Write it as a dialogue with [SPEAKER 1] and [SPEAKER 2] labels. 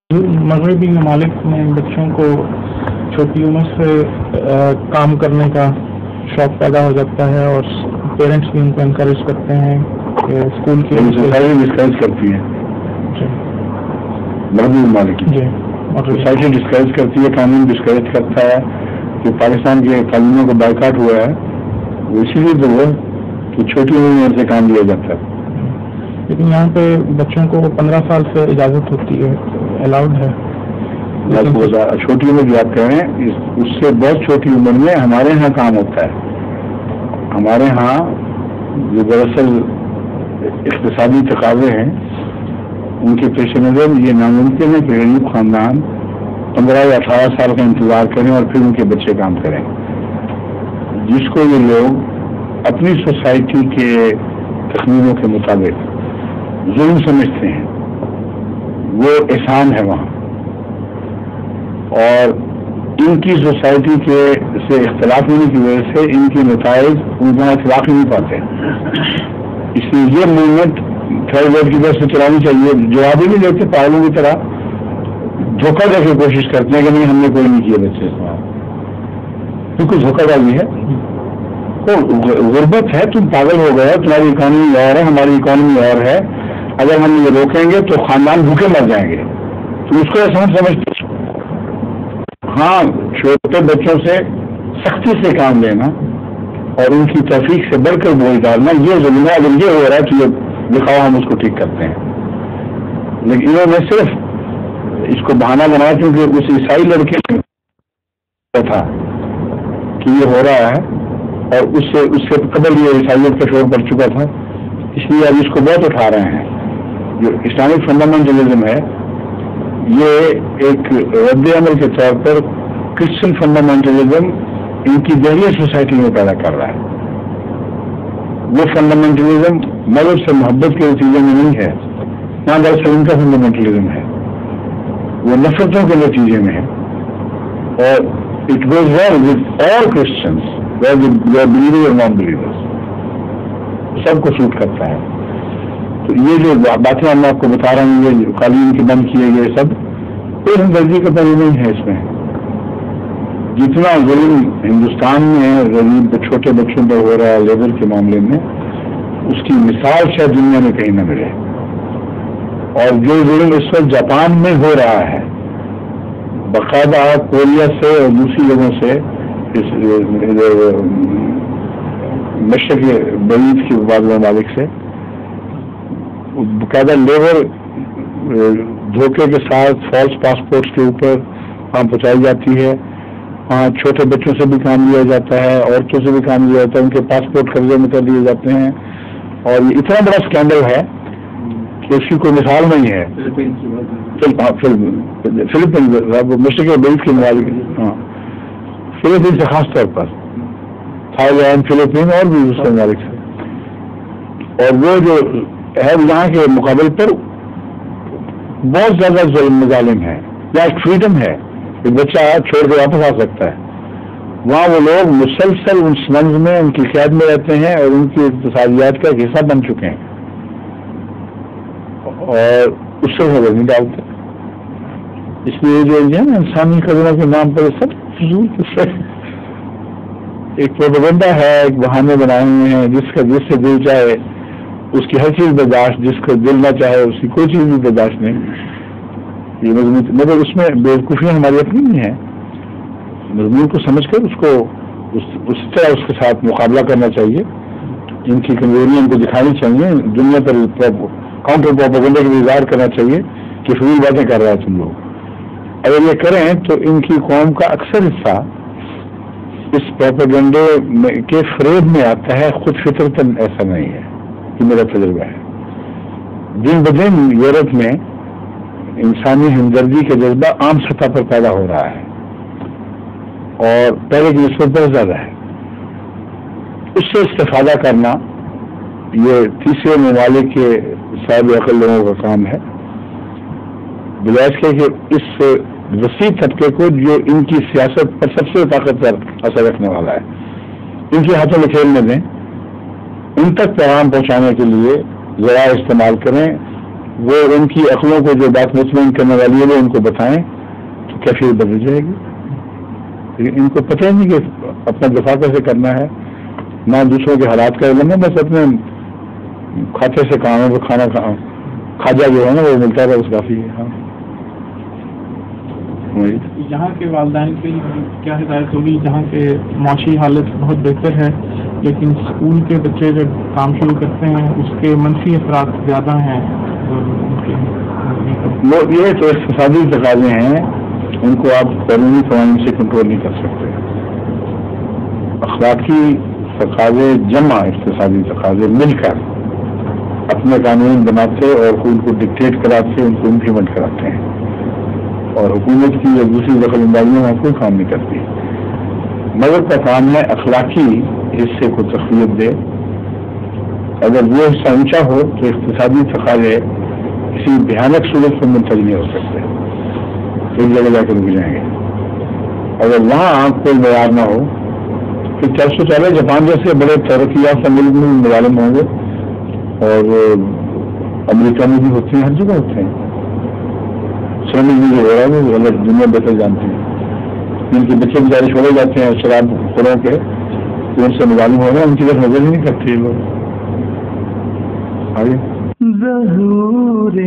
[SPEAKER 1] مغربی ممالک میں بچوں کو چھوٹی عمر سے کام کرنے کا شوق پیدا ہو جاتا ہے اور پیرنٹس بھی ان کو انکریج کرتے ہیں کہ اسکول کی
[SPEAKER 2] سوسائٹی ڈسکریج کرتی ہے مغربی ممالک
[SPEAKER 1] جی
[SPEAKER 2] سوسائٹی ڈسکریج کرتی ہے، قانون ڈسکریج کرتا ہے کہ پاکستان کے قانونوں کو بائیکاٹ ہوا ہے وہ اسی لیے تو وہ کہ چھوٹی عمر سے کام لیا جاتا ہے.
[SPEAKER 1] لیکن یہاں پہ بچوں کو 15 سال سے اجازت ہوتی ہے، الاؤڈ ہے.
[SPEAKER 2] چھوٹی عمر کی بات کریں اس سے بہت چھوٹی عمر میں ہمارے ہاں کام ہوتا ہے. ہمارے ہاں جو دراصل اقتصادی تقاضے ہیں ان کے پیش نظر یہ ناممکن ہے کہ غریب خاندان 15 یا 18 سال کا انتظار کریں اور پھر ان کے بچے کام کریں. جس کو یہ لوگ اپنی سوسائٹی کے تخمینوں کے مطابق ظلم سمجھتے ہیں وہ احسان ہے وہاں، اور ان کی سوسائٹی کے سے اختلاف ہونے کی وجہ سے ان کے نتائج ان کا اخلاق ہی نہیں پاتے. اس لیے یہ موومنٹ تھرڈ ورلڈ کی طرف سے چلانی چاہیے. جواب ہی نہیں دیتے، پاگلوں کی طرح دھوکہ دے کے کوشش کرتے ہیں کہ نہیں ہم نے کوئی نہیں کیا بچے سے. بالکل دھوکہ بازی ہے، غربت ہے. تم پاگل ہو گئے، تمہاری اکانومی اور ہے، ہماری اکانومی اور ہے. اگر ہم یہ روکیں گے تو خاندان بھوکے مر جائیں گے. تم اس کو ایسا سمجھتے. ہاں، چھوٹے بچوں سے سختی سے کام لینا اور ان کی توفیق سے بڑھ کر بوجھ ڈالنا یہ ظلم ہے. اگر یہ ہو رہا ہے تو یہ دکھاؤ ہم اس کو ٹھیک کرتے ہیں. لیکن انہوں نے صرف اس کو بہانہ بنایا کیونکہ اس عیسائی لڑکے تھا کہ یہ ہو رہا ہے اور اس سے قبل یہ عیسائیت کا شور پڑ چکا تھا. اس لیے اب اس کو بہت اٹھا رہے ہیں. جو اسلامک فنڈامنٹلزم ہے یہ ایک رد عمل کے طور پر کرسچن فنڈامنٹلزم ان کی دہلی سوسائٹی میں پیدا کر رہا ہے. وہ فنڈامنٹلزم مذہب سے محبت کے نتیجے میں نہیں ہے، نہ دراصل ان کا فنڈامنٹلزم ہے، وہ نفرتوں کے نتیجے میں ہے. اور it goes well with all Christians believers اور نان بلیورز، سب کو سوٹ کرتا ہے. تو یہ جو باتیں ہم آپ کو بتا رہے ہیں، یہ قالین کے بند کیے گئے سب کوئی ہمدردی کا پہلو نہیں ہے. اس میں جتنا ظلم ہندوستان میں غریب چھوٹے بچوں پر ہو رہا ہے لیبر کے معاملے میں، اس کی مثال شاید دنیا میں کہیں نہ ملے. اور جو ظلم اس وقت جاپان میں ہو رہا ہے باقاعدہ کوریا سے اور دوسری جگہوں سے مشرق بعید کے بعض ممالک سے باقاعدہ لیبر دھوکے کے ساتھ فالس پاسپورٹس کے اوپر وہاں پہنچائی جاتی ہے. وہاں چھوٹے بچوں سے بھی کام لیا جاتا ہے، عورتوں سے بھی کام لیا جاتا ہے، ان کے پاسپورٹ قبضے میں کر لیے جاتے ہیں. اور یہ اتنا بڑا اسکینڈل ہے کہ اس کی کوئی مثال نہیں ہے. فلپائن مشرق بعید کے ممالک، ہاں فلپائن سے خاص طور پر تھائی لینڈ، فلپائن اور بھی دوسرے ممالک سے. اور وہ جو ہے یہاں کے مقابل پر بہت زیادہ ظلم مظالم ہے. یہاں ایک فریڈم ہے، ایک بچہ چھوڑ کے واپس آ سکتا ہے. وہاں وہ لوگ مسلسل ان سمنز میں ان کی قید میں رہتے ہیں اور ان کی اقتصادیات کا ایک حصہ بن چکے ہیں اور اس سے خبر نہیں ڈالتے. اس لیے جو ہے نا انسانی قدروں کے نام پر سب فضول ایک پروپیگنڈا ہے، ایک بہانے بنائے ہوئے ہیں. جس سے دل چاہے اس کی ہر چیز برداشت، جس کا دل نہ چاہے اس کی کوئی چیز بھی برداشت نہیں. یہ مضمون مگر اس میں بیوقوفیاں ہماری اپنی نہیں ہیں. مضمون کو سمجھ کر اس کو اس طرح اس کے ساتھ مقابلہ کرنا چاہیے. ان کی کمزوریاں ان کو دکھانی چاہیے. دنیا پر کاؤنٹر پروپیگنڈا کا اظہار کرنا چاہیے کہ فضول باتیں کر رہا ہے تم لوگ. اگر یہ کریں تو ان کی قوم کا اکثر حصہ اس پروپیگنڈے کے فریب میں آتا ہے. خود فطرتاً ایسا نہیں ہے. یہ میرا تجربہ ہے. دن بدن یورپ میں انسانی ہمدردی کا جذبہ عام سطح پر پیدا ہو رہا ہے اور پہلے کی نسبت بہت زیادہ ہے. اس سے استفادہ کرنا یہ تیسرے ممالک کے صاحب عقل لوگوں کا کام ہے، بجائے کہ اس وسیع طبقے کو جو ان کی سیاست پر سب سے طاقتور اثر رکھنے والا ہے ان کے ہاتھوں میں کھیلنے دیں. ان تک پیغام پہنچانے کے لیے ذرائع استعمال کریں. وہ ان کی عقلوں کو جو بات مطمئن کرنے والی ہے وہ ان کو بتائیں تو کیفیت بدل جائے گی. لیکن ان کو پتہ ہی نہیں کہ اپنا دفاع کیسے کرنا ہے، نہ دوسروں کے حالات کا علم ہے، بس اپنے کھاتے سے کام ہے. وہ کھاجا جو ہے نا وہ ملتا ہے، بس کافی ہے. ہاں
[SPEAKER 1] یہاں کے والدین کی کیا ہدایت ہوگی؟ جہاں کے معاشی حالت بہت بہتر ہے لیکن اسکول کے بچے جب کام شروع کرتے ہیں اس کے منفی اثرات زیادہ ہیں.
[SPEAKER 2] وہ یہ تو اقتصادی تقاضے ہیں، ان کو آپ قانونی قوانین سے کنٹرول نہیں کر سکتے. اخلاقی تقاضے جمع اقتصادی تقاضے مل کر اپنے قانون بناتے اور ان کو ڈکٹیٹ کراتے، ان کو امپلیمنٹ کراتے ہیں. اور حکومت کی یا دوسری دخل اندازیوں میں کوئی کام نہیں کرتی. مذہب کا کام ہے اخلاقی حصے کو تقویت دے. اگر وہ حصہ اونچا ہو تو اقتصادی تقاضے کسی بھیانک صورت پر منتج نہیں ہو سکتے، ایک جگہ جا کے رک جائیں گے. اگر وہاں کوئی معیار نہ ہو پھر 440 جاپان جیسے بڑے ترقی یافتہ ملک میں مظالم ہوں گے، اور امریکہ میں بھی ہوتے ہیں، ہر جگہ ہوتے ہیں. سرمی بھی جو ہو رہا ہے وہ الگ دنیا بہتر جانتی ہے. ان کے بچے بیچارے چھوڑے جاتے ہیں شراب خوروں کے، ان سے مظالم ہو رہے ہیں، ان کی طرف نظر ہی نہیں کرتے لوگ. آگے ظہور